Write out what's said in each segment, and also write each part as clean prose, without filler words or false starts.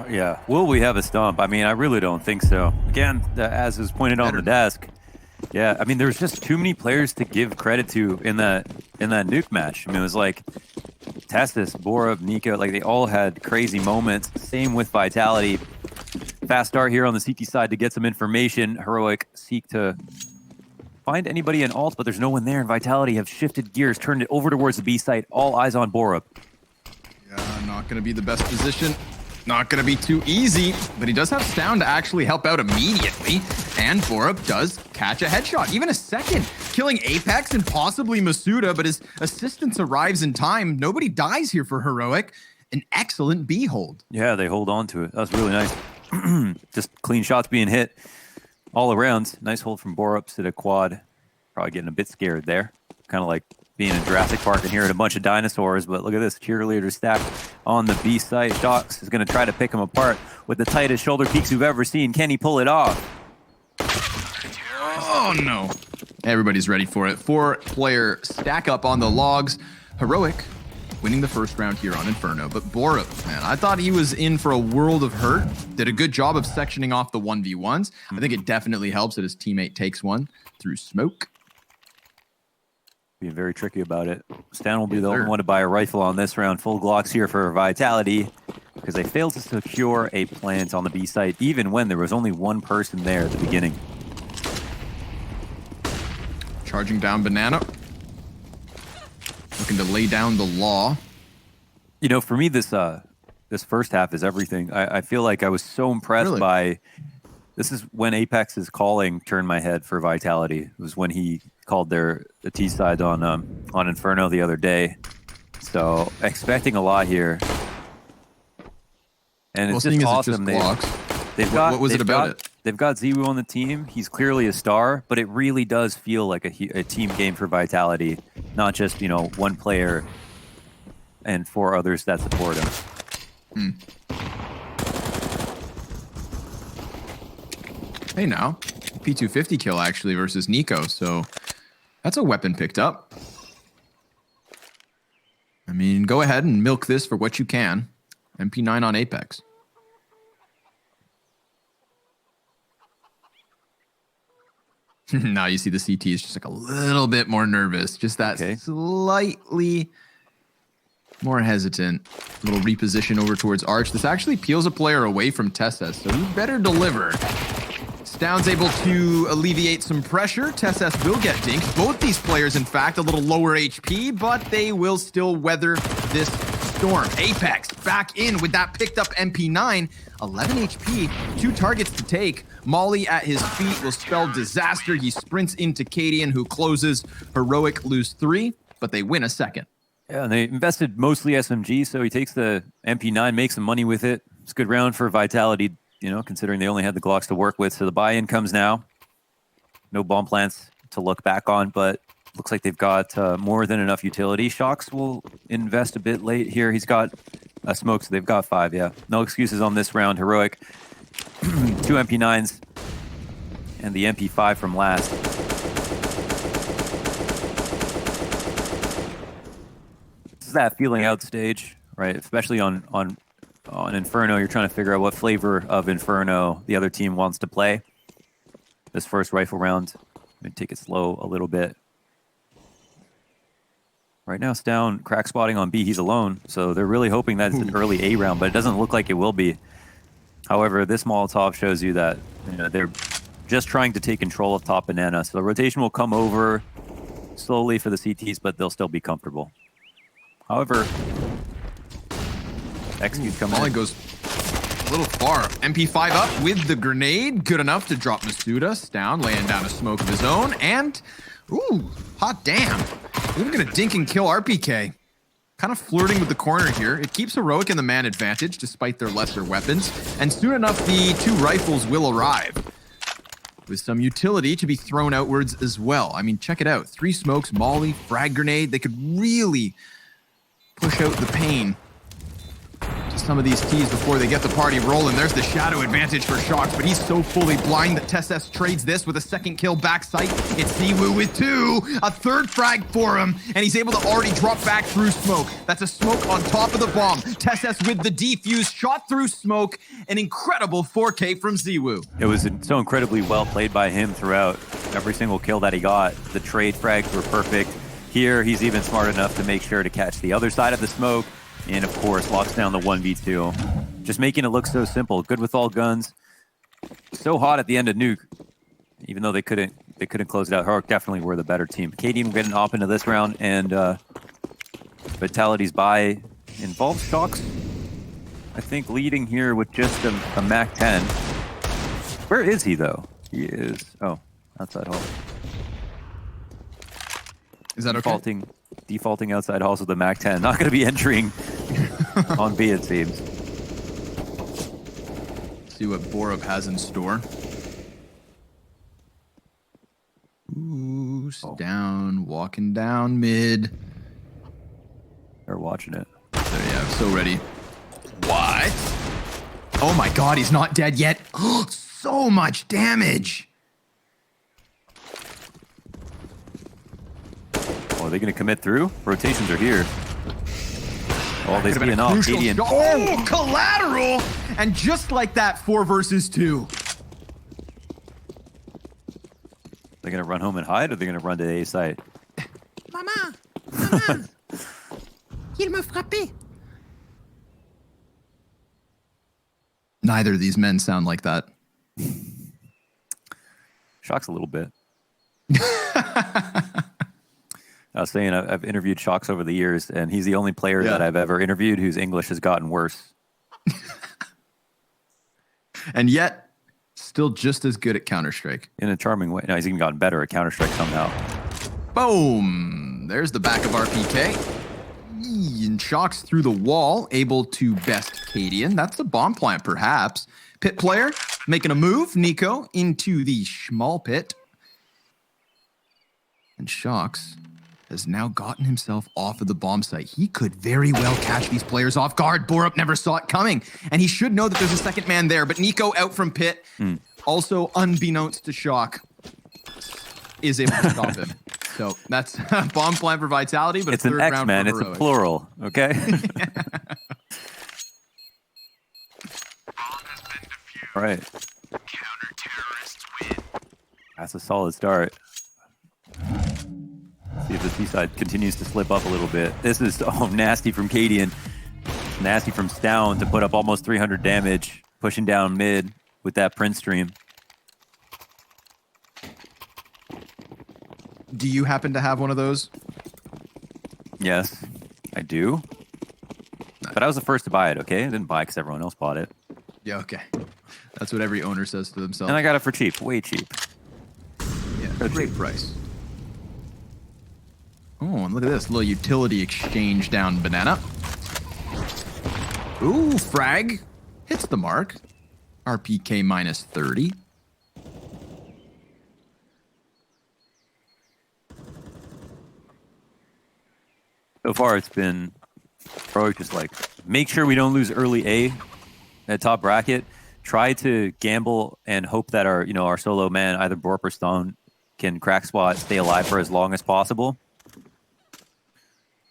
Yeah. Will we have a stomp? I mean, I really don't think so. Again, as is pointed on the desk. Yeah, I mean, there's just too many players to give credit to in that nuke match. I mean, it was like Testis, Borup, niko, like they all had crazy moments. Same with Vitality. Fast start here on the CT side to get some information. Heroic seek to find anybody in alt, but there's no one there. And Vitality have shifted gears, turned it over towards the B site. All eyes on Borup. Yeah, not going to be the best position. Not going to be too easy, but he does have Sound to actually help out immediately. And Borup does catch a headshot, even a second, killing Apex and possibly Masuda, but his assistance arrives in time. Nobody dies here for Heroic. An excellent B hold. Yeah, they hold on to it. That was really nice. Just clean shots being hit all around. Nice hold from Borup to the quad. Probably getting a bit scared there. Kind of like being in Jurassic Park and hearing a bunch of dinosaurs, but look at this, cheerleader stacked on the B site. Shox is going to try to pick him apart with the tightest shoulder peaks you've ever seen. Can he pull it off? Oh no. Everybody's ready for it. 4-player stack up on the logs. Heroic winning the first round here on Inferno, but Borup, man, I thought he was in for a world of hurt. Did a good job of sectioning off the 1v1s. I think it definitely helps that his teammate takes one through smoke. Being very tricky about it. Stan will be the only one to buy a rifle on this round. Full Glocks here for Vitality because they failed to secure a plant on the B site, even when there was only one person there at the beginning. Charging down Banana. Looking to lay down the law. You know, for me, this first half is everything. I feel like I was so impressed by... This is when Apex's calling turned my head for Vitality. It was when he called the T side on Inferno the other day. So expecting a lot here, and it's just awesome. They've got zywoo on the team. He's clearly a star, but it really does feel like a team game for Vitality, not just one player and 4 others that support him. Hey now, P250 kill actually versus niko, so that's a weapon picked up. I mean, go ahead and milk this for what you can. MP9 on Apex. Now you see the CT is just like a little bit more nervous, just that slightly more hesitant. Little reposition over towards Arch. This actually peels a player away from Tessis, so he better deliver. Down's able to alleviate some pressure. Tessis will get dinked. Both these players, in fact, a little lower HP, but they will still weather this storm. Apex back in with that picked up MP9. 11 HP, 2 targets to take. Molly at his feet will spell disaster. He sprints into Cadian, who closes. Heroic lose 3, but they win a second. Yeah, and they invested mostly SMG, so he takes the MP9, makes some money with it. It's a good round for Vitality, considering they only had the Glocks to work with. So the buy-in comes now. No bomb plants to look back on, but looks like they've got more than enough utility. Shox will invest a bit late here. He's got a smoke, so they've got 5, yeah. No excuses on this round. Heroic, 2 MP9s, and the MP5 from last. This is that feeling out stage, right? Especially on Inferno, you're trying to figure out what flavor of Inferno the other team wants to play. This first rifle round, I'm going to take it slow a little bit. Right now, it's down, crack spotting on B. He's alone, so they're really hoping that it's an early A round, but it doesn't look like it will be. However, this Molotov shows you that they're just trying to take control of top Banana, so the rotation will come over slowly for the CTs, but they'll still be comfortable. However, execute coming Molly goes a little far. MP5 up with the grenade. Good enough to drop Masuda. Down, laying down a smoke of his own. And, ooh, hot damn. We're going to dink and kill RPK. Kind of flirting with the corner here. It keeps Heroic in the man advantage despite their lesser weapons. And soon enough, the 2 rifles will arrive with some utility to be thrown outwards as well. I mean, check it out. 3 smokes, Molly, frag grenade. They could really push out the pain. some of these keys before they get the party rolling. There's the shadow advantage for Shox, but he's so fully blind that TessS trades this with a second kill back sight. It's zywoo with 2, a third frag for him, and he's able to already drop back through smoke. That's a smoke on top of the bomb. TessS with the defuse, shot through smoke, an incredible 4K from zywoo. It was so incredibly well played by him throughout every single kill that he got. The trade frags were perfect. Here, he's even smart enough to make sure to catch the other side of the smoke. And of course, locks down the 1v2. Just making it look so simple. Good with all guns. So hot at the end of Nuke. Even though they couldn't close it out. Heroic definitely were the better team. KD will get an op into this round, and Vitality's buy involves Shox. I think leading here with just a Mac 10. Where is he though? He is outside hall. Is that okay? Defaulting outside halls with the Mac 10. Not going to be entering on B, it seems. See what Borup has in store. Ooh, down, walking down mid. They're watching it. There, yeah, so ready. What? Oh my god, he's not dead yet. So much damage. Oh, are they going to commit through? Rotations are here. Oh, they see an off. Oh, collateral! And just like that, 4 versus 2. They're going to run home and hide, or they're going to run to A site? Mama! Mama! Il m'a frappé! Neither of these men sound like that. Shocks a little bit. I was saying I've interviewed Shox over the years, and he's the only player that I've ever interviewed whose English has gotten worse. And yet, still just as good at Counter-Strike. In a charming way. No, he's even gotten better at Counter-Strike somehow. Boom! There's the back of RPK. And Shox through the wall, able to best Cadian. That's a bomb plant, perhaps. Pit player making a move. niko into the small pit. And Shox has now gotten himself off of the bomb site. He could very well catch these players off guard. Borup never saw it coming, and he should know that there's a second man there, but niko out from pit, also unbeknownst to Shock, is able to stop him. So that's bomb plant for Vitality, but it's an X, man. It's a plural, okay? All right. Counter-terrorists win. That's a solid start. See if the C-side continues to slip up a little bit. This is nasty from Cadian. Nasty from Stown to put up almost 300 damage, pushing down mid with that Prince stream. Do you happen to have one of those? Yes, I do. But I was the first to buy it, okay? I didn't buy it because everyone else bought it. Yeah, okay. That's what every owner says to themselves. And I got it for cheap, way cheap. Yeah, great price. Oh, and look at this little utility exchange down banana. Ooh, frag. Hits the mark. RPK minus 30. So far, it's been Heroic just like, make sure we don't lose early A at top bracket. Try to gamble and hope that our solo man, either Borup or Stone, can crack spot, stay alive for as long as possible.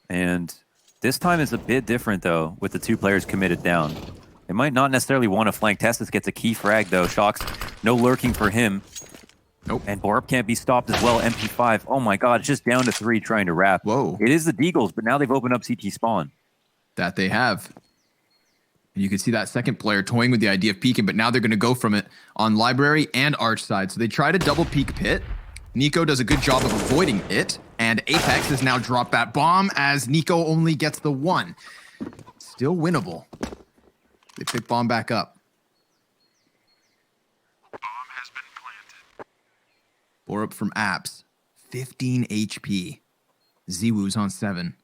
And this time is a bit different, though, with the 2 players committed down. They might not necessarily want to flank. TessS gets a key frag, though. Shox, no lurking for him. Nope. And Borup can't be stopped as well. MP5. Oh, my God. It's just down to 3 trying to wrap. Whoa. It is the Deagles, but now they've opened up CT spawn. That they have. And you can see that second player toying with the idea of peeking, but now they're going to go from it on Library and Arch side. So they try to double peek pit. niko does a good job of avoiding it. And Apex has now dropped that bomb as niko only gets the 1. Still winnable. They pick bomb back up. Bomb has been planted. Borup from Apps. 15 HP. zywoo's on 7.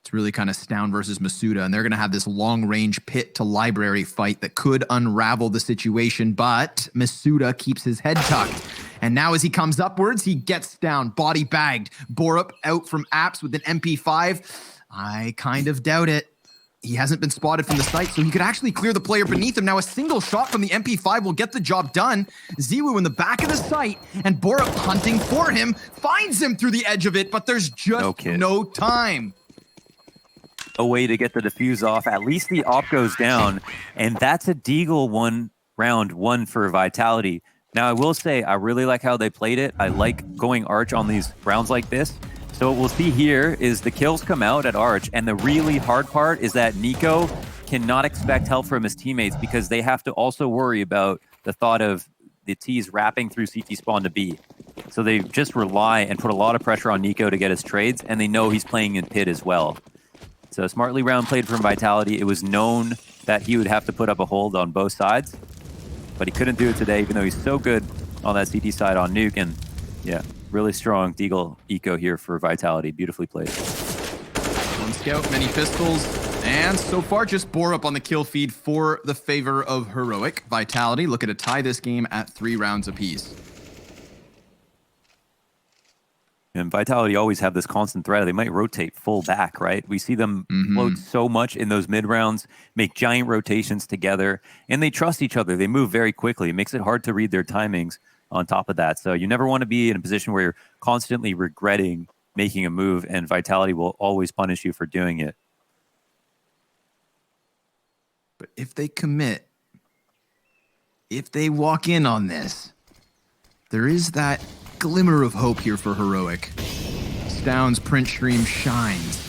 It's really kind of Stown versus Masuda, and they're going to have this long-range pit to library fight that could unravel the situation, but Masuda keeps his head tucked. And now as he comes upwards, he gets down, body bagged. Borup out from Apps with an MP5. I kind of doubt it. he hasn't been spotted from the site, so he could actually clear the player beneath him. Now a single shot from the MP5 will get the job done. zywoo in the back of the site, and Borup hunting for him, finds him through the edge of it, but there's just no time. A way to get the defuse off. At least the op goes down, and that's a Deagle round one for Vitality. Now, I will say, I really like how they played it. I like going Arch on these rounds like this. So what we'll see here is the kills come out at Arch, and the really hard part is that niko cannot expect help from his teammates because they have to also worry about the thought of the T's wrapping through CT spawn to B. So they just rely and put a lot of pressure on niko to get his trades, and they know he's playing in pit as well. So smartly round played from Vitality. It was known that he would have to put up a hold on both sides, but he couldn't do it today, even though he's so good on that CT side on Nuke. And yeah, really strong Deagle eco here for Vitality. Beautifully played. One scout, many pistols, and so far just Borup on the kill feed for the favor of Heroic. Vitality looking to tie this game at 3 rounds apiece. And Vitality always have this constant threat. They might rotate full back, right? We see them load so much in those mid rounds, make giant rotations together, and they trust each other. They move very quickly. It makes it hard to read their timings on top of that. So you never want to be in a position where you're constantly regretting making a move, and Vitality will always punish you for doing it. But if they commit, if they walk in on this, there is that glimmer of hope here for Heroic. Stound's print stream shines.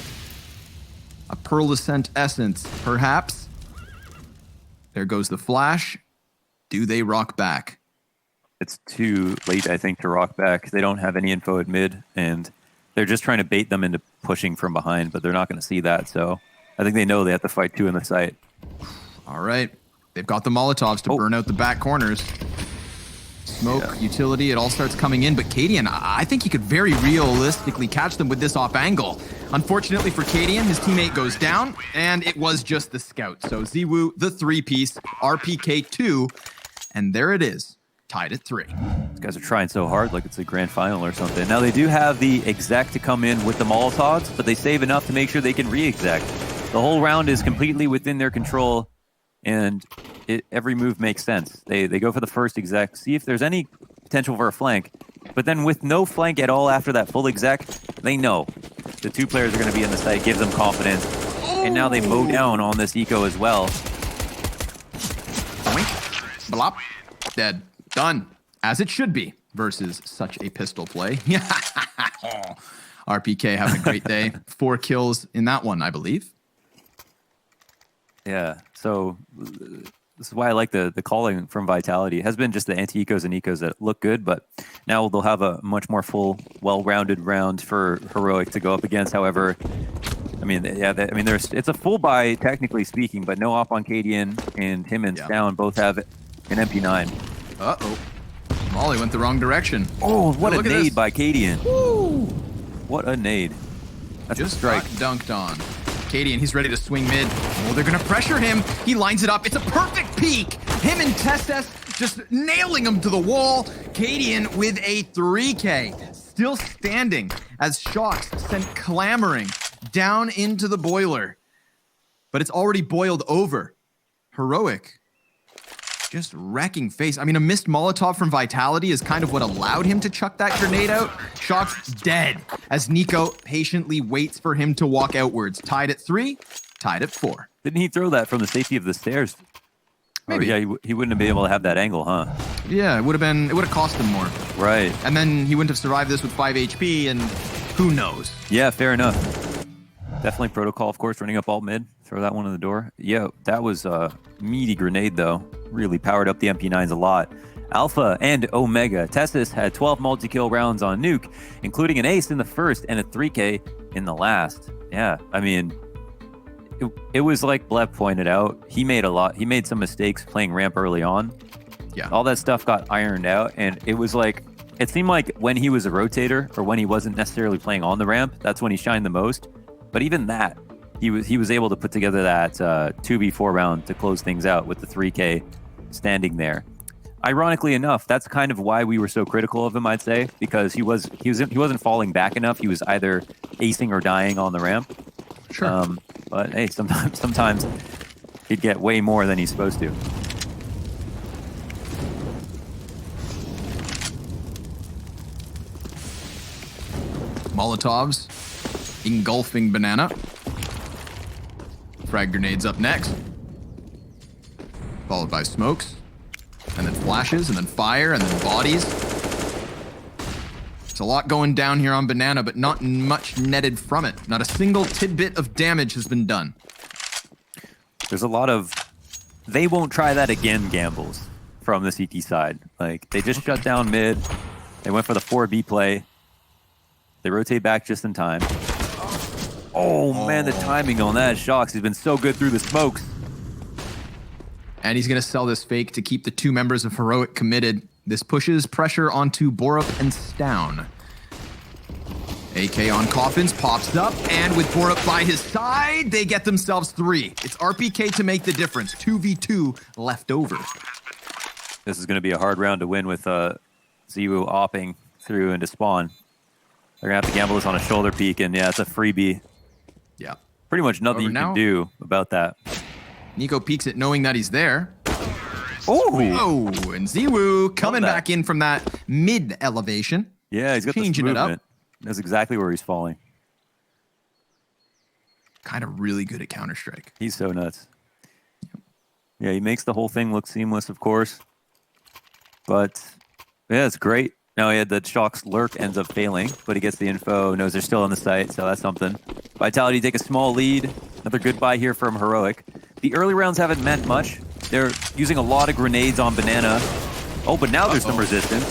A pearlescent essence, perhaps. There goes the flash. Do they rock back? It's too late, I think, to rock back. They don't have any info at mid, and they're just trying to bait them into pushing from behind, but they're not going to see that. So I think they know they have to fight 2 in the site. All right. They've got the Molotovs to burn out the back corners. Smoke, utility, it all starts coming in, but Cadian, I think he could very realistically catch them with this off angle. Unfortunately for Cadian, his teammate goes down, and it was just the scout. So zywoo, the 3-piece, RPK 2, and there it is, tied at 3. These guys are trying so hard like it's a grand final or something. Now they do have the exec to come in with the Molotovs, but they save enough to make sure they can re-exec. The whole round is completely within their control, and every move makes sense. They go for the first exec, see if there's any potential for a flank, but then with no flank at all after that full exec, they know the 2 players are going to be in the site, gives them confidence, and now they mow down on this eco as well. Boink, blop, dead, done, as it should be, versus such a pistol play. RPK having a great day. 4 kills in that one, I believe. Yeah, so this is why I like the calling from Vitality. It has been just the anti-ecos and ecos that look good, but now they'll have a much more full, well-rounded round for Heroic to go up against. However, I mean, it's a full buy, technically speaking, but no op on Cadian, and him and Stound both have an MP9. Uh-oh. Molly went the wrong direction. Oh, what a nade by Cadian. Woo! What a nade. That's just a strike. Dunked on. Cadian, he's ready to swing mid. Oh, they're going to pressure him. He lines it up. It's a perfect peek. Him and Testes just nailing him to the wall. Cadian with a 3K. Still standing as shots sent clamoring down into the boiler. But it's already boiled over. Heroic just wrecking face. I mean, a missed Molotov from Vitality is kind of what allowed him to chuck that grenade out. Shock's dead as niko patiently waits for him to walk outwards. Tied at 3, tied at 4. Didn't he throw that from the safety of the stairs? Maybe. Or, yeah, he wouldn't have been able to have that angle, huh? Yeah, it would have cost him more. Right. And then he wouldn't have survived this with 5 HP, and who knows? Yeah, fair enough. Definitely protocol, of course, running up alt mid. Throw that one in the door. Yeah, that was a meaty grenade, though. Really powered up the MP9s a lot. Alpha and Omega. Testis had 12 multi-kill rounds on Nuke, including an ace in the first and a 3K in the last. Yeah, I mean, it was like Blep pointed out. He made some mistakes playing ramp early on. Yeah. All that stuff got ironed out, and it was like, it seemed like when he was a rotator, or when he wasn't necessarily playing on the ramp, that's when he shined the most. But even that, he was able to put together that 2v4 round to close things out with the 3K standing there. Ironically enough, that's kind of why we were so critical of him, I'd say, because he wasn't falling back enough. He was either acing or dying on the ramp. Sure. But hey, sometimes he'd get way more than he's supposed to. Molotovs engulfing banana. Frag grenades up next. Followed by smokes. And then flashes, and then fire, and then bodies. There's a lot going down here on banana, but not much netted from it. Not a single tidbit of damage has been done. There's a lot of they won't try that again gambles from the CT side. Like, they just shut down mid. They went for the 4B play. They rotate back just in time. Oh, man, the timing on that shocks. He's been so good through the smokes. And he's going to sell this fake to keep the two members of Heroic committed. This pushes pressure onto Borup and Stown. AK on Coffins pops up, and with Borup by his side, they get themselves 3. It's RPK to make the difference. 2v2 left over. This is going to be a hard round to win with zywoo opping through into spawn. They're going to have to gamble this on a shoulder peek, and yeah, it's a freebie. Yeah. Pretty much nothing you can do about that. niko peeks it knowing that he's there. Oh, and zywoo coming back in from that mid elevation. Yeah, he's got changing this it up. movement. That's exactly where he's falling. Kind of really good at Counter-Strike. He's so nuts. Yeah, he makes the whole thing look seamless, of course. But yeah, it's great. Now he had the Shock's lurk, ends up failing, but he gets the info, knows they're still on the site, so that's something. Vitality take a small lead. Another good buy here from Heroic. The early rounds haven't meant much. They're using a lot of grenades on banana. Oh, but now there's some resistance.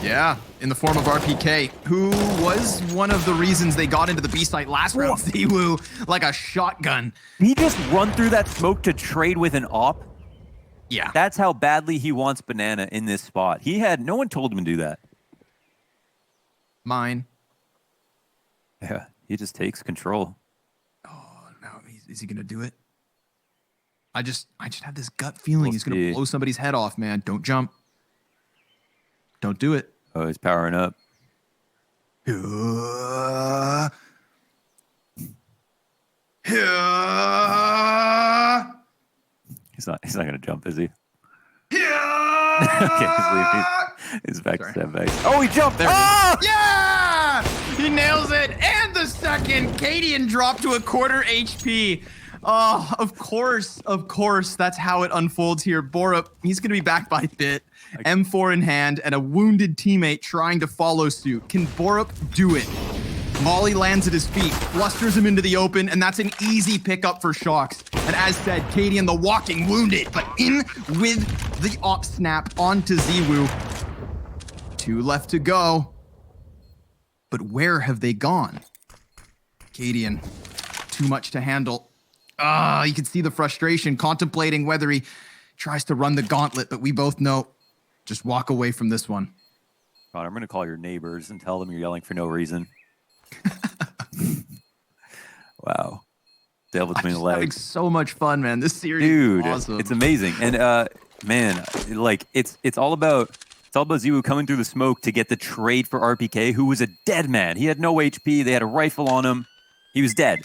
Yeah, in the form of RPK, who was one of the reasons they got into the B site last round. zywoo, like a shotgun. He just run through that smoke to trade with an op. Yeah. That's how badly he wants banana in this spot. He had no one told him to do that. Mine. Yeah, he just takes control. Oh, no, is he gonna do it? I just have this gut feeling he's gonna blow somebody's head off, man. Don't jump. Don't do it. Oh, he's powering up. He's not gonna jump, is he? Okay, he's leaving. He's back to step back. Oh, he jumped! There. Oh! Yeah! He nails it! And the second! Cadian dropped to a quarter HP. Oh, of course. That's how it unfolds here. Borup, he's going to be back by bit. M4 in hand, and a wounded teammate trying to follow suit. Can Borup do it? Molly lands at his feet, flusters him into the open, and that's an easy pickup for Shocks. And as said, Cadian the walking wounded, but in with the op snap onto zywoo. 2 left to go. But where have they gone? Cadian, too much to handle. You can see the frustration, contemplating whether he tries to run the gauntlet, but we both know, just walk away from this one. God, I'm going to call your neighbors and tell them you're yelling for no reason. Wow. Tail between the legs. Having so much fun, man. This series Dude, is awesome. It's amazing. And man, like it's all about zywoo coming through the smoke to get the trade for RPK, who was a dead man. He had no HP. They had a rifle on him. He was dead.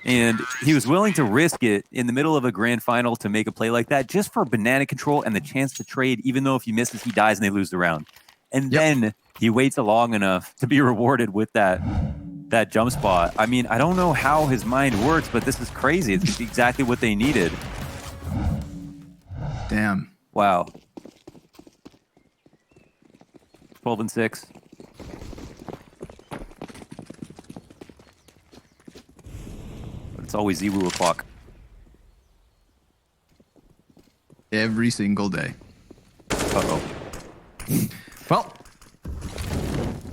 And he was willing to risk it in the middle of a grand final to make a play like that just for banana control and the chance to trade, even though if he misses, he dies and they lose the round. And then he waits long enough to be rewarded with that jump spot. I mean, I don't know how his mind works, but this is crazy. It's exactly what they needed. Damn. Wow. 12-6. But it's always zywoo o'clock. Every single day. Uh-oh. Well,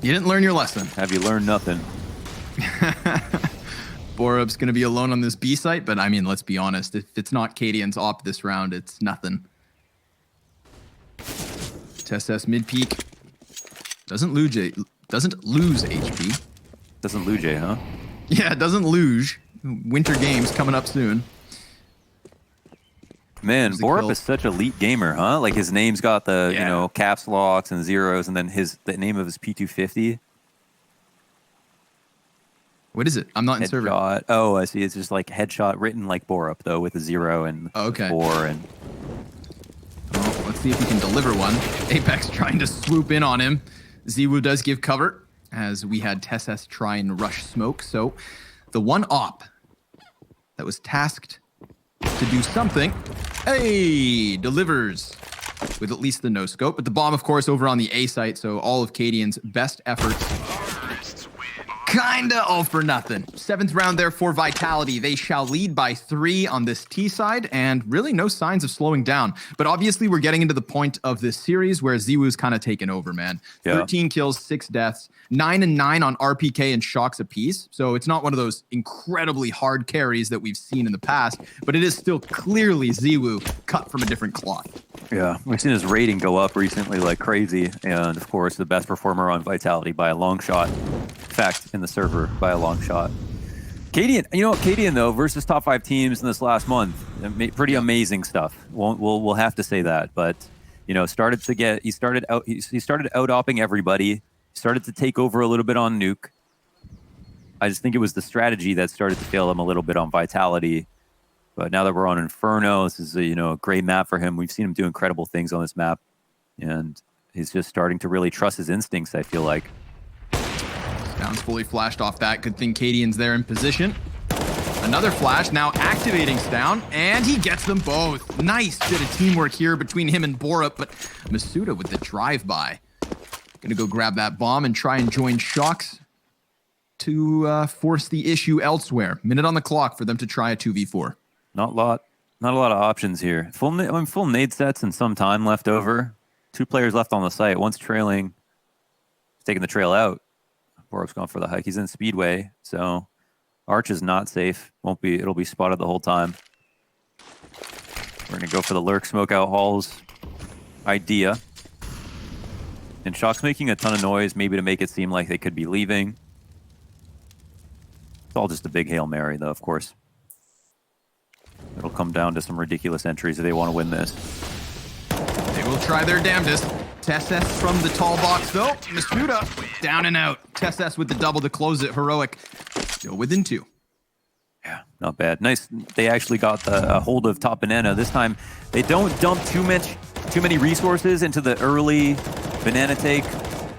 you didn't learn your lesson. Have you learned nothing? Borup's going to be alone on this B site, but I mean, let's be honest. If it's not Cadian's op this round, it's nothing. TSS mid peak. Doesn't lose HP. Doesn't luge, huh? Yeah, doesn't luge. Winter Games coming up soon. Man, Borup is such a elite gamer, huh? Like his name's got the you know, caps locks and zeros, and then the name of his P250. What is it? I'm not in server. Headshot. Oh, I see. It's just like headshot written like Borup though, with a 0 and 4 and. Oh, let's see if he can deliver one. Apex trying to swoop in on him. zywoo does give cover as we had TSS try and rush smoke. So the one op that was tasked to do something, hey, delivers with at least the no scope. But the bomb, of course, over on the A site. So all of Cadian's best efforts kinda all for nothing. 7th round there for Vitality. They shall lead by 3 on this T side, and really no signs of slowing down. But obviously, we're getting into the point of this series where zywoo's kind of taken over, man. Yeah. 13 kills, 6 deaths, 9 and 9 on RPK and shocks apiece. So it's not one of those incredibly hard carries that we've seen in the past, but it is still clearly zywoo cut from a different cloth. Yeah, we've seen his rating go up recently like crazy, and of course, the best performer on Vitality by a long shot. In fact, in the server by a long shot. Cadian, you know what, Cadian though versus top 5 teams in this last month, pretty amazing stuff. We'll have to say that, but you know, he started out opping everybody. He started to take over a little bit on Nuke. I just think it was the strategy that started to fail him a little bit on Vitality. But now that we're on Inferno, this is a great map for him. We've seen him do incredible things on this map, and he's just starting to really trust his instincts, I feel like. Sounds fully flashed off that. Good thing Cadian's there in position. Another flash, now activating Stown, and he gets them both. Nice bit of teamwork here between him and Borup, but Masuda with the drive-by. Gonna go grab that bomb and try and join Shocks to force the issue elsewhere. Minute on the clock for them to try a 2v4. Not a lot of options here. Full nade sets and some time left over. 2 players left on the site. One's trailing, taking the trail out. Borup's going for the hike. He's in Speedway, so Arch is not safe. It'll be spotted the whole time. We're gonna go for the lurk smoke out halls idea. And Shock's making a ton of noise, maybe to make it seem like they could be leaving. It's all just a big Hail Mary, though, of course. It'll come down to some ridiculous entries if they want to win this. They will try their damnedest. TSS from the tall box, though. Masuda down and out. TSS with the double to close it. Heroic still within 2. Yeah, not bad. Nice. They actually got the hold of top banana. This time, they don't dump too many resources into the early banana take,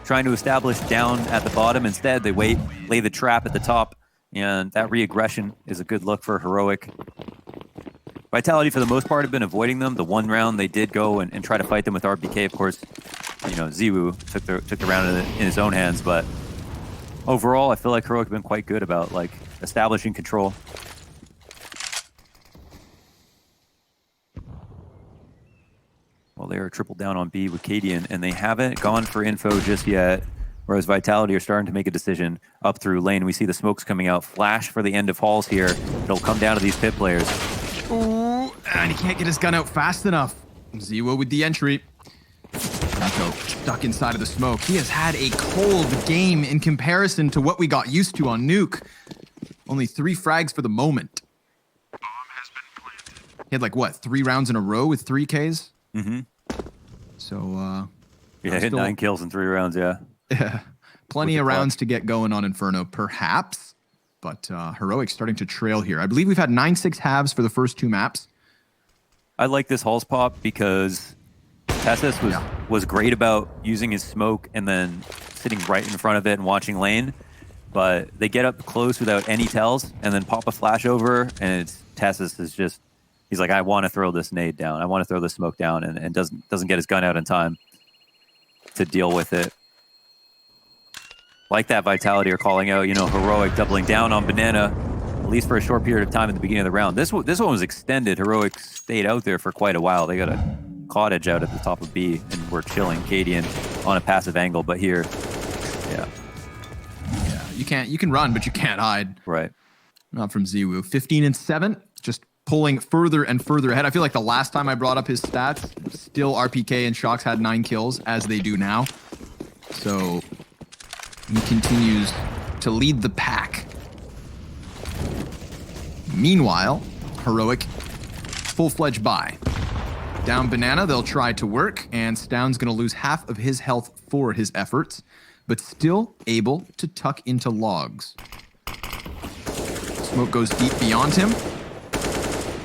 trying to establish down at the bottom. Instead, they lay the trap at the top, and that re-aggression is a good look for Heroic. Vitality, for the most part, have been avoiding them. The one round they did go and try to fight them with RPK. Of course, zywoo took the round in his own hands. But overall, I feel like Heroic have been quite good about establishing control. Well, they are triple down on B with Cadian, and they haven't gone for info just yet. Whereas Vitality are starting to make a decision up through lane. We see the smokes coming out. Flash for the end of halls here. It'll come down to these pit players. Ooh, and he can't get his gun out fast enough. zywoo with the entry. Niko stuck inside of the smoke. He has had a cold game in comparison to what we got used to on Nuke. Only 3 frags for the moment. Bomb has been planted. He had like, what, 3 rounds in a row with 3 Ks? Mm-hmm. So, yeah, hit 9 kills in 3 rounds, yeah. Yeah. Plenty of rounds to get going on Inferno, perhaps. But Heroic starting to trail here. I believe we've had 9-6 halves for the first 2 maps. I like this halls pop because TSS was great about using his smoke and then sitting right in front of it and watching lane. But they get up close without any tells and then pop a flash over, and TSS is just, he's like, I want to throw this nade down. I want to throw this smoke down, and doesn't get his gun out in time to deal with it. Like that Vitality are calling out, Heroic doubling down on banana, at least for a short period of time at the beginning of the round. This one was extended. Heroic stayed out there for quite a while. They got a cottage out at the top of B, and we're chilling Cadian on a passive angle. But here, yeah, you can run, but you can't hide. Right. Not from zywoo. 15 and 7, just pulling further and further ahead. I feel like the last time I brought up his stats, still RPK and Shocks had 9 kills, as they do now. So he continues to lead the pack. Meanwhile, Heroic, full-fledged buy. Down banana, they'll try to work, and Stown's going to lose half of his health for his efforts, but still able to tuck into logs. smoke goes deep beyond him.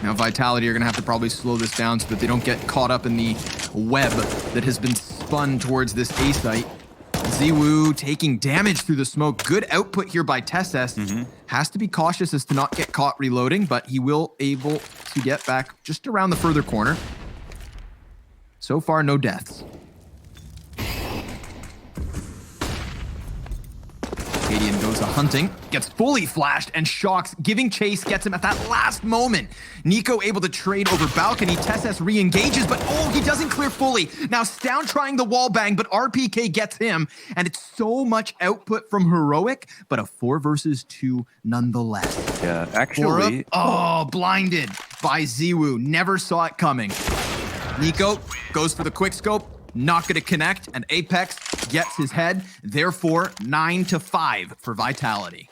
Now Vitality are going to have to probably slow this down so that they don't get caught up in the web that has been spun towards this A site. zywoo taking damage through the smoke. Good output here by TessS. Has to be cautious as to not get caught reloading, but he will able to get back just around the further corner. So far, no deaths. Canadian goes a-hunting, gets fully flashed, and Shocks giving chase gets him at that last moment. niko able to trade over balcony. TessS re-engages, but oh, he doesn't clear fully. Now Stown trying the wall bang, but RPK gets him, and it's so much output from Heroic, but a 4 versus 2 nonetheless. Yeah, actually. Oh, blinded by zywoo. Never saw it coming. niko goes for the quick scope. Not going to connect, and Apex gets his head. Therefore, 9-5 for Vitality.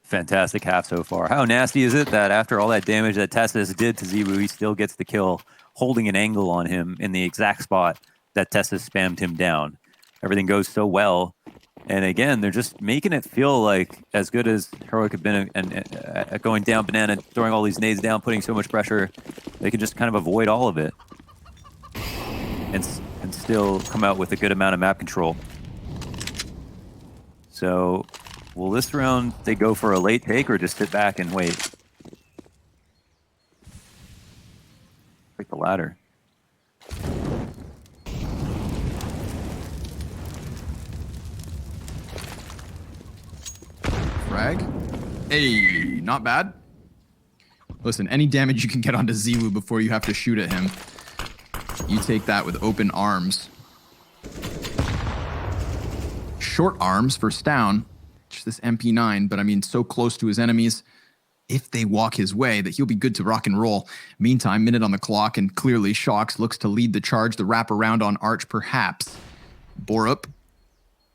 Fantastic half so far. How nasty is it that after all that damage that TessS did to zywoo, he still gets the kill, holding an angle on him in the exact spot that TessS spammed him down. Everything goes so well. And again, they're just making it feel like as good as Heroic have been and going down banana, throwing all these nades down, putting so much pressure, they can just kind of avoid all of it. And still come out with a good amount of map control. So, will this round they go for a late take or just sit back and wait? Take the ladder. Frag. Hey, not bad. Listen, any damage you can get onto zywoo before you have to shoot at him, you take that with open arms. Short arms for Stown. Just this MP9, but I mean, so close to his enemies, if they walk his way, that he'll be good to rock and roll. Meantime, minute on the clock, and clearly Shocks looks to lead the charge. The wraparound on Arch, perhaps. Borup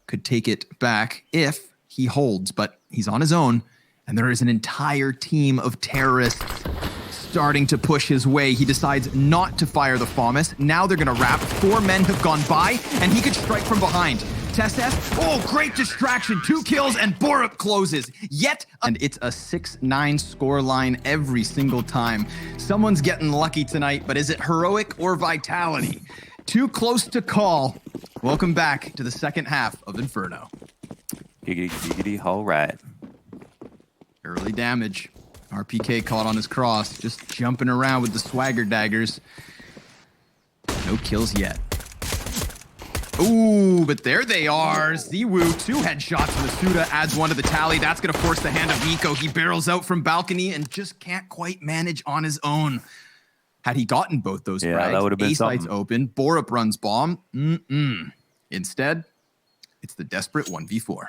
could take it back if he holds, but he's on his own, and there is an entire team of terrorists starting to push his way. He decides not to fire the FAMAS. Now they're going to wrap. 4 men have gone by, and he could strike from behind. TessS, oh, great distraction. 2 kills, and Borup closes. And it's a 6-9 scoreline every single time. Someone's getting lucky tonight, but is it Heroic or Vitality? Too close to call. Welcome back to the second half of Inferno. Giggity, giggity, all right. Early damage. RPK caught on his cross, just jumping around with the swagger daggers. No kills yet. Ooh, but there they are. zywoo, 2 headshots from the Suda, adds 1 to the tally. That's going to force the hand of niko. He barrels out from balcony and just can't quite manage on his own. Had he gotten both those frags, that would have been A-sites something. open, Borup runs bomb. Instead, it's the desperate 1v4.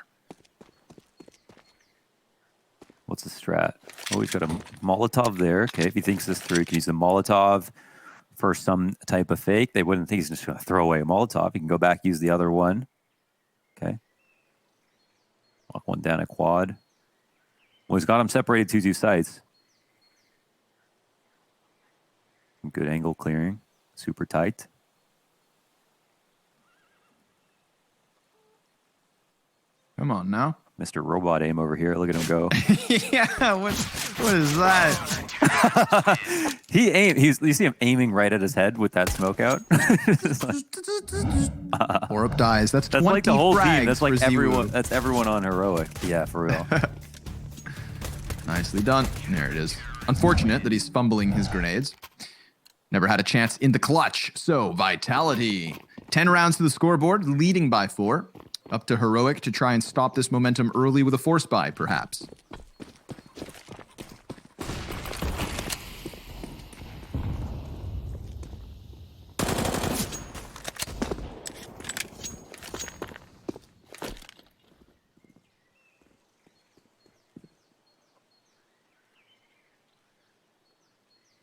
What's the strat? Oh, he's got a Molotov there. Okay, if he thinks this through, he can use the Molotov for some type of fake. They wouldn't think he's just going to throw away a Molotov. He can go back, use the other one. Okay. Lock one down at quad. Well, he's got him separated 2 sites. Good angle clearing. Super tight. Come on now. Mr. Robot Aim over here. Look at him go. Yeah, what is that? He aimed. You see him aiming right at his head with that smoke out. Borup dies. That's 20 like the whole frags team. That's like for everyone. zywoo. That's everyone on Heroic. Yeah, for real. Nicely done. There it is. Unfortunate that he's fumbling his grenades. Never had a chance in the clutch. So, Vitality. 10 rounds to the scoreboard, leading by 4. Up to Heroic to try and stop this momentum early with a force buy, perhaps.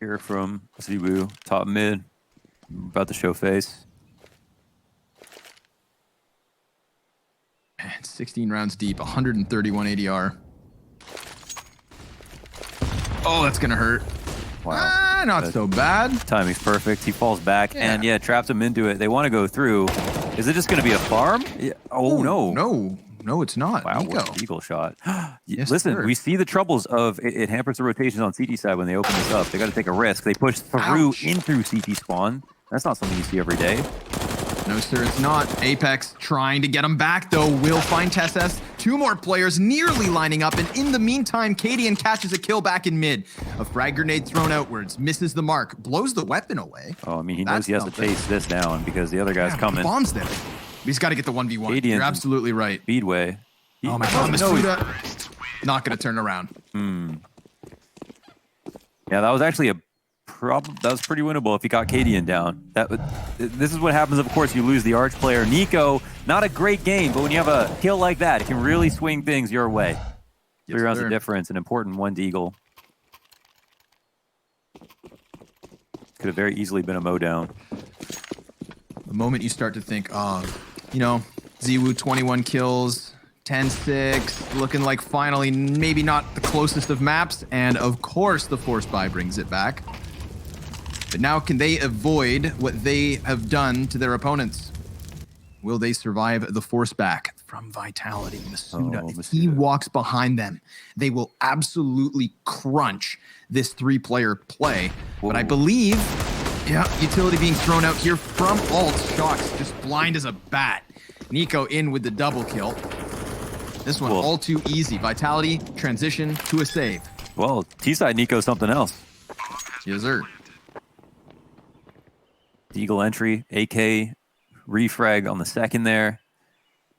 Here from zywoo, top mid, about to show face. Man, 16 rounds deep, 131 ADR. Oh, that's gonna hurt. Wow. Not so bad. Timing's perfect. He falls back Yeah. and traps him into it. They want to go through. Is it just going to be a farm? Yeah. Oh, no. No. No, it's not. Wow, Niko. what an eagle shot. Yes, Listen, sir. we see the troubles of it hampers the rotations on CT side when they open this up. They got to take a risk. They push through Ouch. in through CT spawn. That's not something you see every day. No, sir, it's not. Apex trying to get him back, though. Will find TessS. 2 more players nearly lining up, and in the meantime, Kadian catches a kill back in mid. A frag grenade thrown outwards, misses the mark, blows the weapon away. Oh, I mean, he knows That's he has to something. chase this down because the other guy's Yeah, coming. the bomb's there. He's got to get the 1v1. Kadian's You're absolutely right. Speedway. Oh my god, no, Masuda. Not going to turn around. Yeah, that was actually that was pretty winnable if he got Kadian down. This is what happens, of course, you lose the Arch player. niko, not a great game, but when you have a kill like that, it can really swing things your way. Yes, 3 rounds sir. of difference, an important 1 deagle. Could have very easily been a mow down. The moment you start to think, oh, you know, zywoo 21 kills, 10-6, looking like finally maybe not the closest of maps, and of course the force buy brings it back. But now can they avoid what they have done to their opponents? Will they survive the force back from Vitality? Masuda, if he walks behind them, they will absolutely crunch this 3-player play. Whoa. But I believe, yeah, utility being thrown out here from ult. Shocks just blind as a bat. niko in with the double kill. This one all too easy. Vitality transition to a save. Well, T-side niko something else. Yes, sir. Deagle entry, AK, refrag on the second there.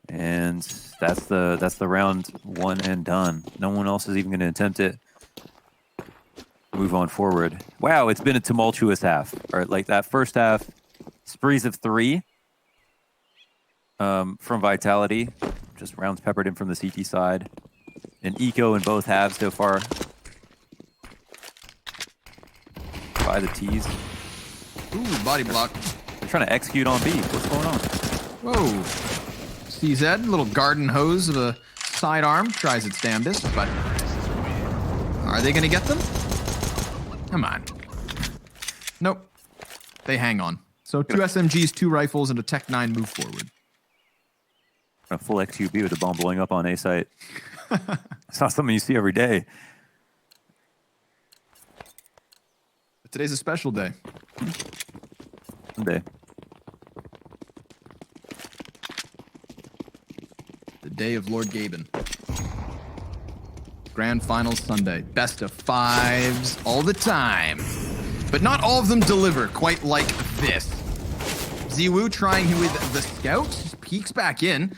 And that's the round 1 and done. No one else is even going to attempt it. Move on forward. Wow, it's been a tumultuous half. Or like that first half, sprees of 3 from Vitality. Just rounds peppered in from the CT side. And eco in both halves so far. By the T's. Ooh, body block. They're trying to execute on B. What's going on? Whoa. CZ, little garden hose of a sidearm, tries its damnedest, but are they going to get them? Come on. Nope. They hang on. So 2 SMGs, 2 rifles, and a Tech 9 move forward. A full XQB with the bomb blowing up on A site. It's not something you see every day. But today's a special day. Someday. The day of Lord Gaben. Grand Finals Sunday. Best of 5s all the time. But not all of them deliver quite like this. zywoo trying with the scout. Just peeks back in.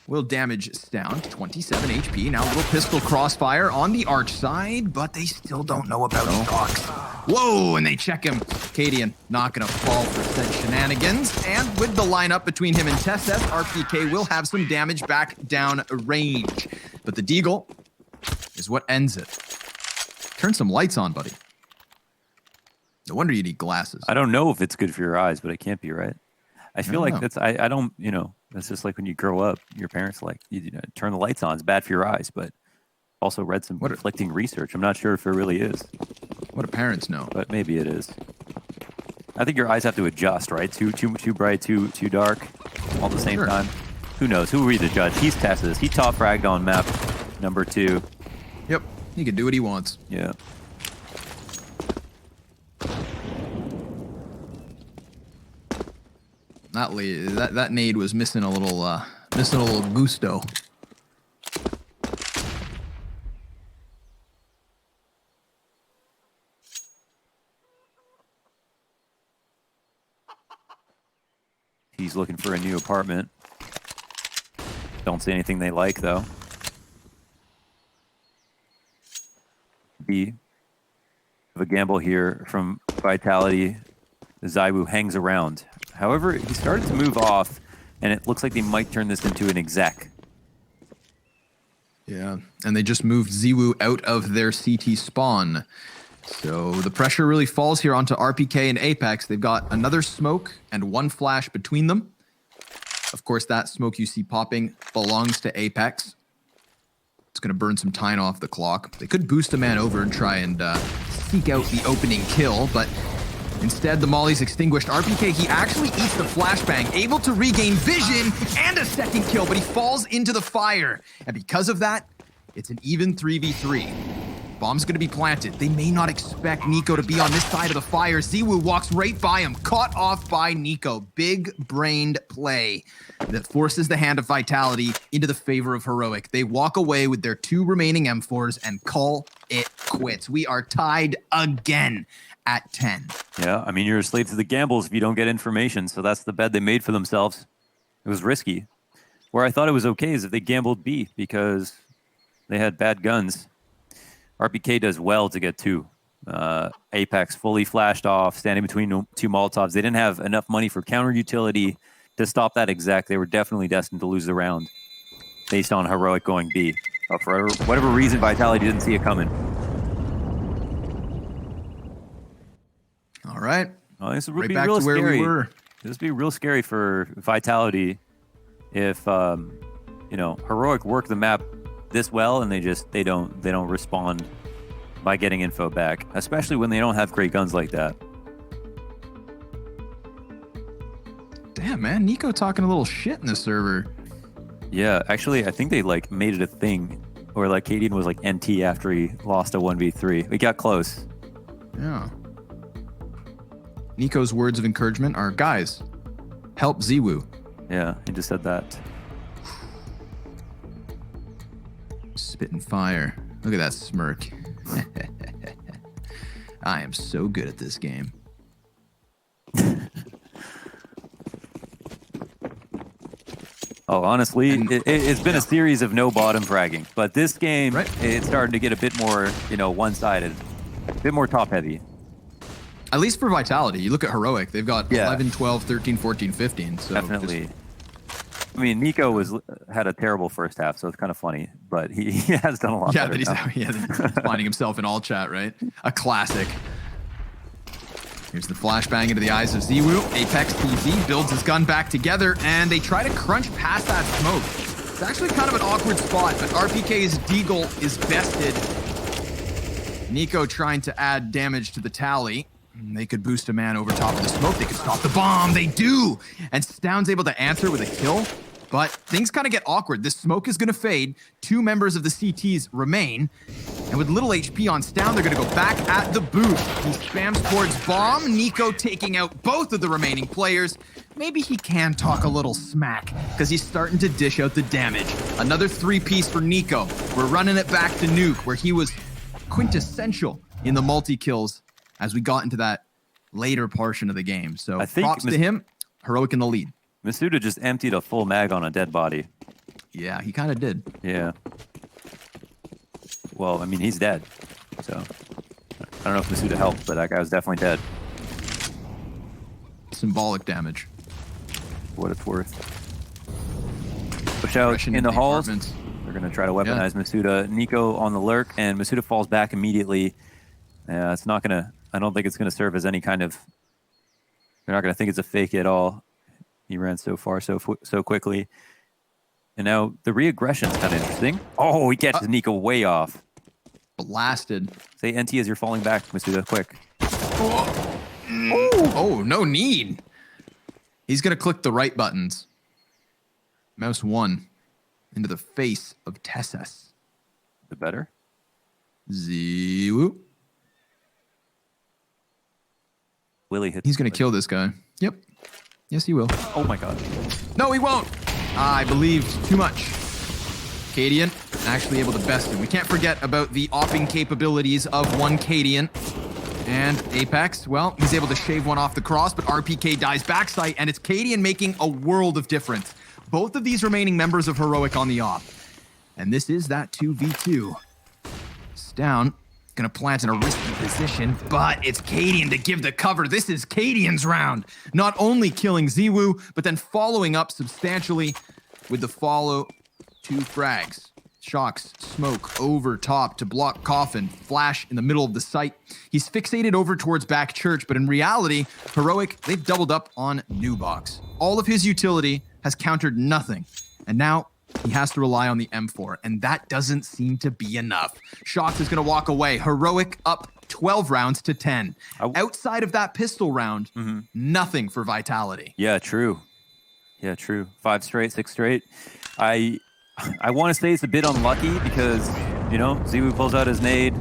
Will damage down. 27 HP. Now a little pistol crossfire on the Arch side, but they still don't know about Cox. Whoa, and they check him. Kadian not going to fall for said shenanigans. And with the lineup between him and TessS, RPK will have some damage back down range. But the deagle is what ends it. Turn some lights on, buddy. No wonder you need glasses. I don't know if it's good for your eyes, but it can't be, right? I feel like know. that's, I don't, you know, that's just like when you grow up, your parents like, you know, turn the lights on. It's bad for your eyes, but also read some conflicting research. I'm not sure if it really is. What do parents know? But maybe it is. I think your eyes have to adjust, right? Too bright, too dark, all at the same time. Who knows? Who are we to judge? He's TessS. He top fragged on map number 2. Yep, he can do what he wants. Yeah. That nade was missing a little gusto. He's looking for a new apartment. Don't see anything they like, though. B. Of a gamble here from Vitality. zywoo hangs around. However, he started to move off, and it looks like they might turn this into an exec. Yeah, and they just moved zywoo out of their CT spawn. So the pressure really falls here onto RPK and Apex. They've got another smoke and 1 flash between them. Of course, that smoke you see popping belongs to Apex. It's going to burn some time off the clock. They could boost a man over and try and seek out the opening kill, but Instead, the molly's extinguished. RPK, he actually eats the flashbang, able to regain vision and a second kill, but he falls into the fire. And because of that, it's an even 3v3. Bomb's gonna be planted. They may not expect niko to be on this side of the fire. zywoo walks right by him, caught off by niko. Big-brained play that forces the hand of Vitality into the favor of Heroic. They walk away with their 2 remaining M4s and call it quits. We are tied again at 10. Yeah, I mean, you're a slave to the gambles if you don't get information, so that's the bet they made for themselves. It was risky. Where I thought it was okay is if they gambled B because they had bad guns. RPK does well to get 2. Apex fully flashed off, standing between 2 Molotovs. They didn't have enough money for counter utility to stop that exact. They were definitely destined to lose the round based on Heroic going B. But for whatever reason, Vitality didn't see it coming. All right. Oh, this would Right be back real to where scary. we were. This would be real scary for Vitality if you know, Heroic work the map this well and they don't respond by getting info back, especially when they don't have great guns like that. Damn, man, niko talking a little shit in the server. Yeah, actually, I think they like made it a thing where like Cadian was like NT after he lost a 1v3. We got close. Yeah. niko's words of encouragement are, guys, help zywoo. Yeah, he just said that. Spitting fire. Look at that smirk. I am so good at this game. Oh, honestly, it's been a series of no bottom fragging, but this game, Right. It's starting to get a bit more, you know, one-sided, a bit more top-heavy. At least for Vitality. You look at Heroic, they've got 11, 12, 13, 14, 15. So Definitely. I mean, niko had a terrible first half, so it's kind of funny, but he has done a lot better he's finding himself in all chat, right? A classic. Here's the flashbang into the eyes of zywoo. Apex TZ builds his gun back together, and they try to crunch past that smoke. It's actually kind of an awkward spot, but RPK's deagle is bested. niko trying to add damage to the tally. They could boost a man over top of the smoke. They could stop the bomb. They do. And Stound's able to answer with a kill. But things kind of get awkward. This smoke is going to fade. 2 members of the CTs remain. And with little HP on Stound, they're going to go back at the boost. He spams towards bomb. niko taking out both of the remaining players. Maybe he can talk a little smack because he's starting to dish out the damage. Another 3-piece for niko. We're running it back to Nuke, where he was quintessential in the multi-kills as we got into that later portion of the game. So I think props to him. Heroic in the lead. Masuda just emptied a full mag on a dead body. Yeah, he kind of did. Yeah. Well, I mean, he's dead. So I don't know if Masuda helped, but that guy was definitely dead. Symbolic damage. For what it's worth. Push out Rushing in the halls. apartments. They're going to try to weaponize Masuda. niko on the lurk, and Masuda falls back immediately. It's not going to... I don't think it's going to serve as any kind of... They're not going to think it's a fake at all. He ran so far so quickly. And now the re-aggression is kind of interesting. Oh, he catches niko way off. Blasted. Say NT as you're falling back, Masuda, quick. Oh, no need. He's going to click the right buttons. Mouse 1 into the face of Tessas. The better? zywoo. Willie hit. He's going to kill this guy. Yep. Yes, he will. Oh my god. No, he won't. I believed too much. Cadian actually able to best him. We can't forget about the opping capabilities of one Cadian. And Apex, well, he's able to shave one off the cross, but RPK dies backside, and it's Cadian making a world of difference. Both of these remaining members of Heroic on the op. And this is that 2v2. It's down. Gonna plant in a risky position, but it's Cadian to give the cover. This is Cadian's round. Not only killing zywoo, but then following up substantially with the follow 2 frags. Shocks smoke over top to block Coffin. Flash in the middle of the site. He's fixated over towards back church, but in reality, Heroic, they've doubled up on new box. All of his utility has countered nothing. And now he has to rely on the M4, and that doesn't seem to be enough. Shocks is going to walk away. Heroic up 12 rounds to 10. Outside of that pistol round, nothing for Vitality. Yeah, true. Yeah, true. 5 straight, 6 straight. I want to say it's a bit unlucky because, you know, zywoo pulls out his nade,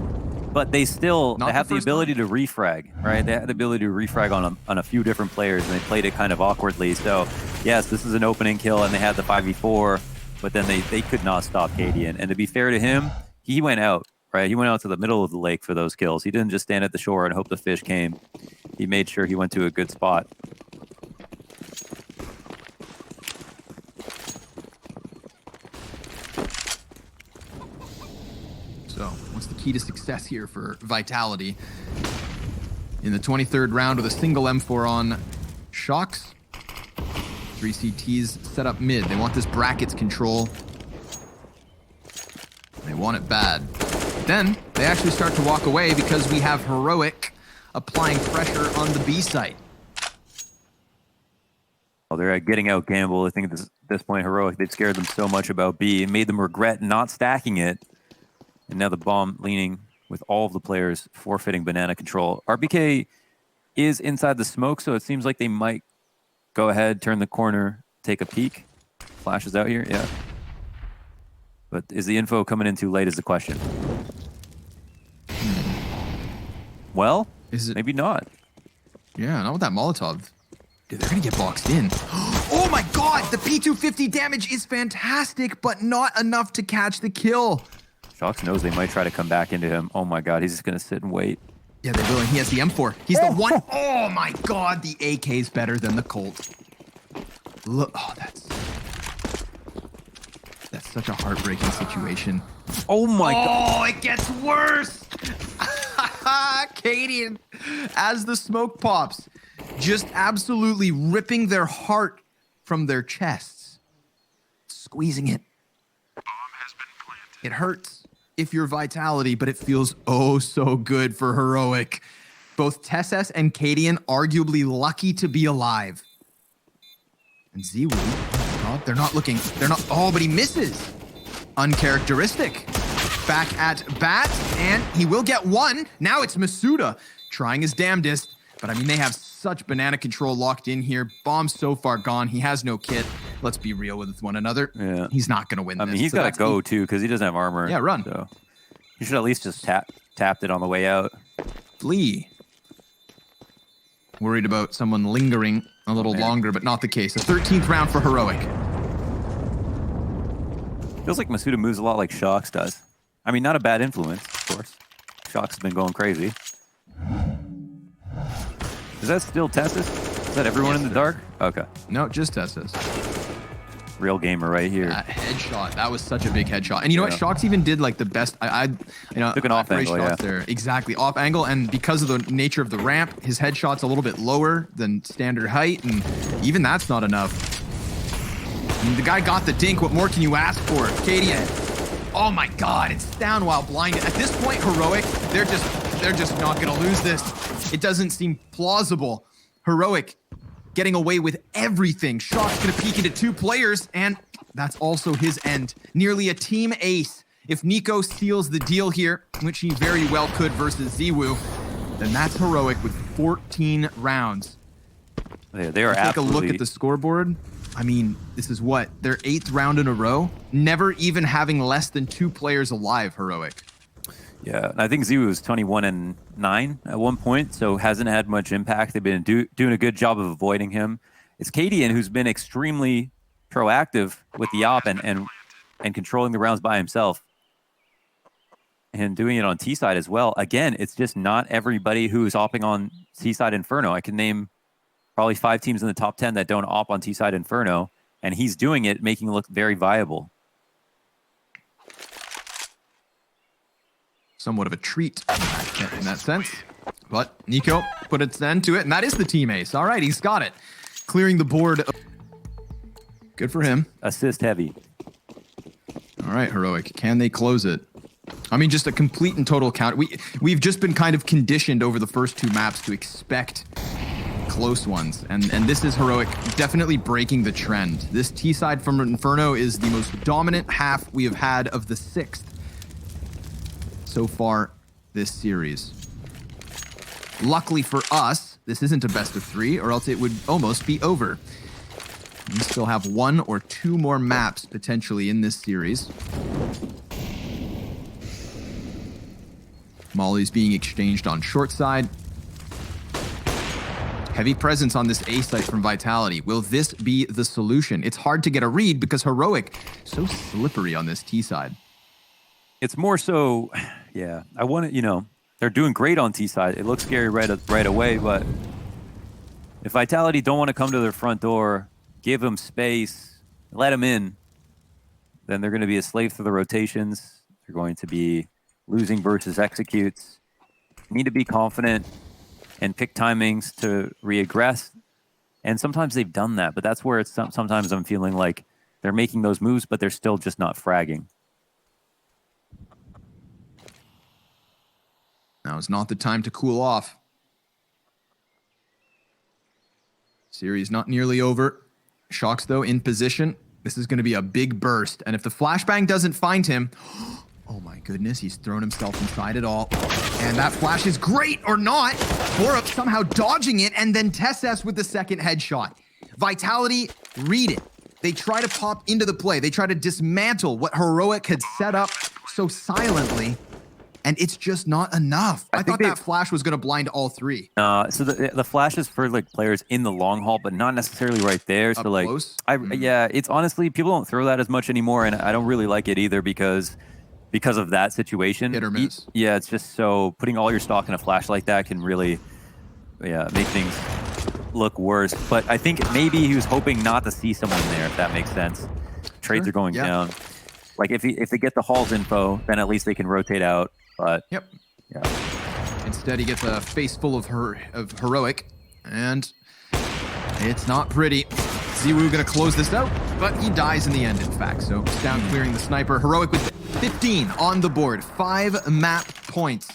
but they still have the ability to refrag, right? They have the ability to refrag on a few different players, and they played it kind of awkwardly. So, yes, this is an opening kill, and they had the 5v4, but then they could not stop Cadian. And to be fair to him, he went out, right? He went out to the middle of the lake for those kills. He didn't just stand at the shore and hope the fish came. He made sure he went to a good spot. So, what's the key to success here for Vitality? In the 23rd round with a single M4 on Shocks. 3 CTs set up mid. They want this brackets control. They want it bad. Then, they actually start to walk away because we have Heroic applying pressure on the B site. Well, they're getting out gamble. I think at this point, Heroic, they've scared them so much about B and made them regret not stacking it. And now the bomb leaning with all of the players forfeiting banana control. RBK is inside the smoke, so it seems like they might go ahead, turn the corner, take a peek. Flashes out here, yeah. But is the info coming in too late is the question. Well, maybe not. Yeah, not with that Molotov. Dude, they're gonna get boxed in. Oh my god, the P250 damage is fantastic, but not enough to catch the kill. Shocks knows they might try to come back into him. Oh my god, he's just gonna sit and wait. Yeah, they will, and he has the M4. He's the one. Oh my god, the AK is better than the Colt. Look, oh, that's such a heartbreaking situation. Oh my god. Oh, it gets worse. Cadian, as the smoke pops, just absolutely ripping their heart from their chests, squeezing it. Bomb has been planted. It hurts if you're Vitality, but it feels oh so good for Heroic. Both TeSS and Cadian arguably lucky to be alive. And zywoo, oh god, they're not, oh, but he misses. Uncharacteristic. Back at bat, and he will get one. Now it's Masuda trying his damnedest, but I mean, they have such banana control locked in here. Bomb's so far gone. He has no kit. Let's be real with one another. Yeah. He's not going to win this. I mean, he's got to go, too, because he doesn't have armor. Yeah, run. So he should at least just tapped it on the way out. Flee. Worried about someone lingering a little longer, but not the case. The 13th round for Heroic. Feels like Masuda moves a lot like Shocks does. I mean, not a bad influence, of course. Shocks has been going crazy. Is that still TeSS? Is that everyone in the dark? Okay. No, just TeSS. Real gamer right here. That headshot. That was such a big headshot. And you know what? Shocks even did like the best. Took an off angle, yeah. There. Exactly. Off angle. And because of the nature of the ramp, his headshot's a little bit lower than standard height. And even that's not enough. I mean, the guy got the dink. What more can you ask for? Cadian. Oh my god, it's down while blinded. At this point, Heroic, they're just not gonna lose this. It doesn't seem plausible. Heroic getting away with everything. Shock's gonna peek into 2 players, and that's also his end. Nearly a team ace. If niko seals the deal here, which he very well could versus zywoo, then that's Heroic with 14 rounds. They are Take a look at the scoreboard. I mean, this is what? Their 8th round in a row? Never even having less than 2 players alive, Heroic. Yeah, I think zywoo was 21-9 at one point, so hasn't had much impact. They've been doing a good job of avoiding him. It's Cadian who's been extremely proactive with the op and controlling the rounds by himself. And doing it on T-side as well. Again, it's just not everybody who's opping on T-side Inferno. I can name probably 5 teams in the top 10 that don't op on T-side Inferno, and he's doing it, making it look very viable. Somewhat of a treat in that sense. But niko put its end to it, and that is the team ace. All right, he's got it. Clearing the board. Good for him. Assist heavy. All right, Heroic. Can they close it? I mean, just a complete and total count. We've just been kind of conditioned over the first 2 maps to expect close ones, and this is Heroic definitely breaking the trend. This T side from Inferno is the most dominant half we have had of the 6th so far this series. Luckily for us, this isn't a best of 3, or else it would almost be over. We still have 1 or 2 more maps potentially in this series. Molly's being exchanged on short side. Heavy presence on this A site from Vitality. Will this be the solution? It's hard to get a read because Heroic so slippery on this T side. It's more so, yeah. I want to, you know, they're doing great on T side. It looks scary right away, but if Vitality don't want to come to their front door, give them space, let them in, then they're going to be a slave to the rotations. They're going to be losing versus executes. You need to be confident and pick timings to reaggress. And sometimes they've done that, but that's where it's sometimes I'm feeling like they're making those moves, but they're still just not fragging. Now is not the time to cool off. Series not nearly over. Shocks, though, in position. This is going to be a big burst. And if the flashbang doesn't find him... Oh my goodness, he's thrown himself inside it all. And that flash is great, or not. Borup somehow dodging it, and then TessS with the second headshot. Vitality, read it. They try to pop into the play. They try to dismantle what Heroic had set up so silently. And it's just not enough. I thought that flash was going to blind all 3. So the flash is for like players in the long haul, but not necessarily right there. So like, yeah, it's honestly, people don't throw that as much anymore, and I don't really like it either because of that situation. Hit or miss. Yeah, it's just so putting all your stock in a flash like that can really, make things look worse. But I think maybe he was hoping not to see someone there, if that makes sense. Trades are going down. Like if they get the Halls info, then at least they can rotate out. But yeah. Instead, he gets a face full of Heroic, and it's not pretty. zywoo gonna close this out, but he dies in the end, in fact. So down clearing the sniper. Heroic with 15 on the board. 5 map points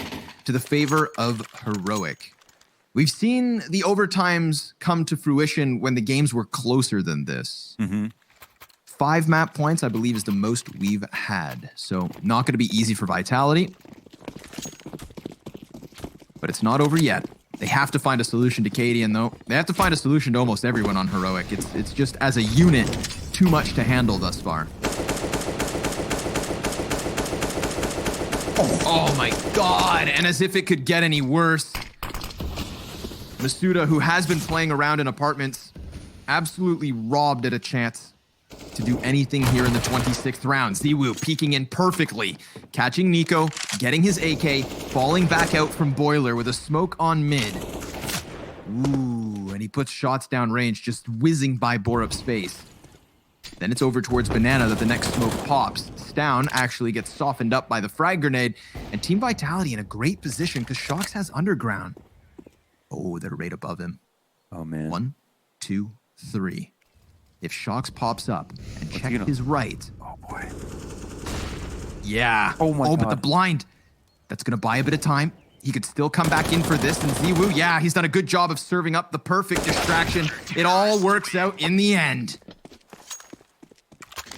to the favor of Heroic. We've seen the overtimes come to fruition when the games were closer than this. 5 map points, I believe, is the most we've had. So not going to be easy for Vitality. But it's not over yet. They have to find a solution to Cadian, though. They have to find a solution to almost everyone on Heroic. It's just, as a unit, too much to handle thus far. Oh my god! And as if it could get any worse. Masuda, who has been playing around in apartments, absolutely robbed at a chance to do anything here in the 26th round. zywoo peeking in perfectly, catching niko, getting his AK, falling back out from Boiler with a smoke on mid. Ooh, and he puts shots down range, just whizzing by Borup's face. Then it's over towards Banana that the next smoke pops. Stown actually gets softened up by the frag grenade, and Team Vitality in a great position because Shocks has underground. Oh, they're right above him. Oh, man. 1, 2, 3. If Shocks pops up and check his right. Oh, boy. Yeah. Oh, my God. But the blind, that's going to buy a bit of time. He could still come back in for this. And zywoo, yeah, he's done a good job of serving up the perfect distraction. It all works out in the end.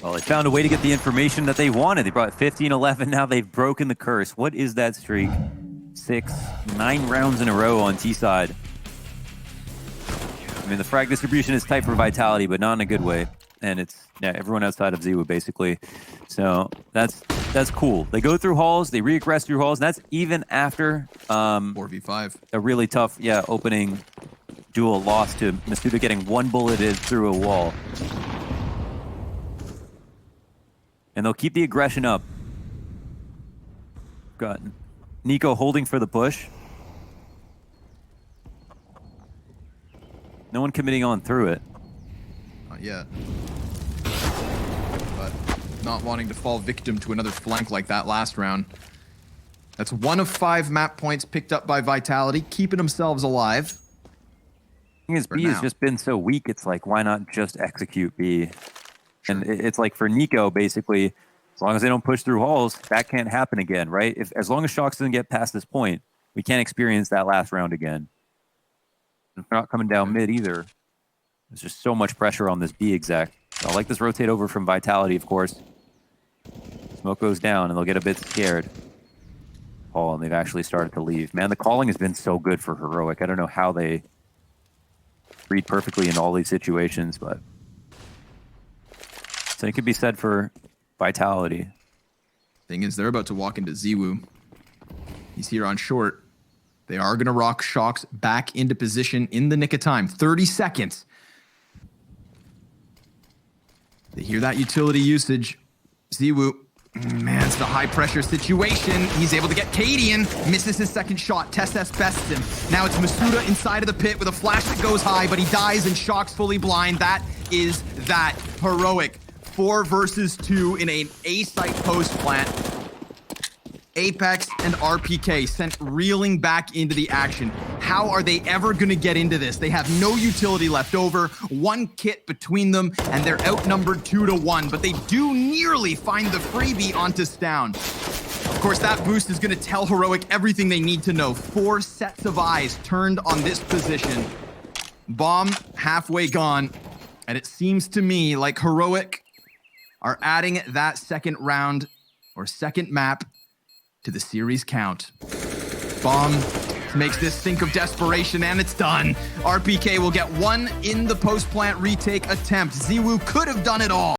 Well, they found a way to get the information that they wanted. They brought 15-11. Now they've broken the curse. What is that streak? 9 rounds in a row on T side. I mean, the frag distribution is tight for Vitality, but not in a good way. And it's everyone outside of zywoo, basically. So that's cool. They go through halls. They regress through halls. And that's even after 4v5. A really tough, opening duel loss to Masuda getting 1 bulleted through a wall. And they'll keep the aggression up. Got niko holding for the push. No one committing on through it. Not yet. But not wanting to fall victim to another flank like that last round. That's 1 of 5 map points picked up by Vitality, keeping themselves alive. The thing is, B has just been so weak, it's like, why not just execute B? And it's like for niko, basically, as long as they don't push through halls, that can't happen again, right? As long as Shocks doesn't get past this point, we can't experience that last round again. And if they're not coming down mid either, there's just so much pressure on this B exec. So I like this rotate over from Vitality, of course. Smoke goes down, and they'll get a bit scared. call, and they've actually started to leave. Man, the calling has been so good for Heroic. I don't know how they read perfectly in all these situations, but same could be said for Vitality. Thing is, they're about to walk into zywoo. He's here on short. They are going to rock Shocks back into position in the nick of time. 30 seconds. They hear that utility usage. zywoo, man, it's the high pressure situation. He's able to get Cadian, misses his second shot. TeSS bests him. Now it's Masuda inside of the pit with a flash that goes high, but he dies and Shocks fully blind. That is that. Heroic. 4 versus 2 in an A-site post plant. Apex and RPK sent reeling back into the action. How are they ever going to get into this? They have no utility left over, 1 kit between them, and they're outnumbered 2-1, but they do nearly find the freebie onto Stown. Of course, that boost is going to tell Heroic everything they need to know. 4 sets of eyes turned on this position. Bomb halfway gone, and it seems to me like Heroic are adding that second round or second map to the series count. Bomb makes this think of desperation, and it's done. RPK will get 1 in the post-plant retake attempt. zywoo could have done it all.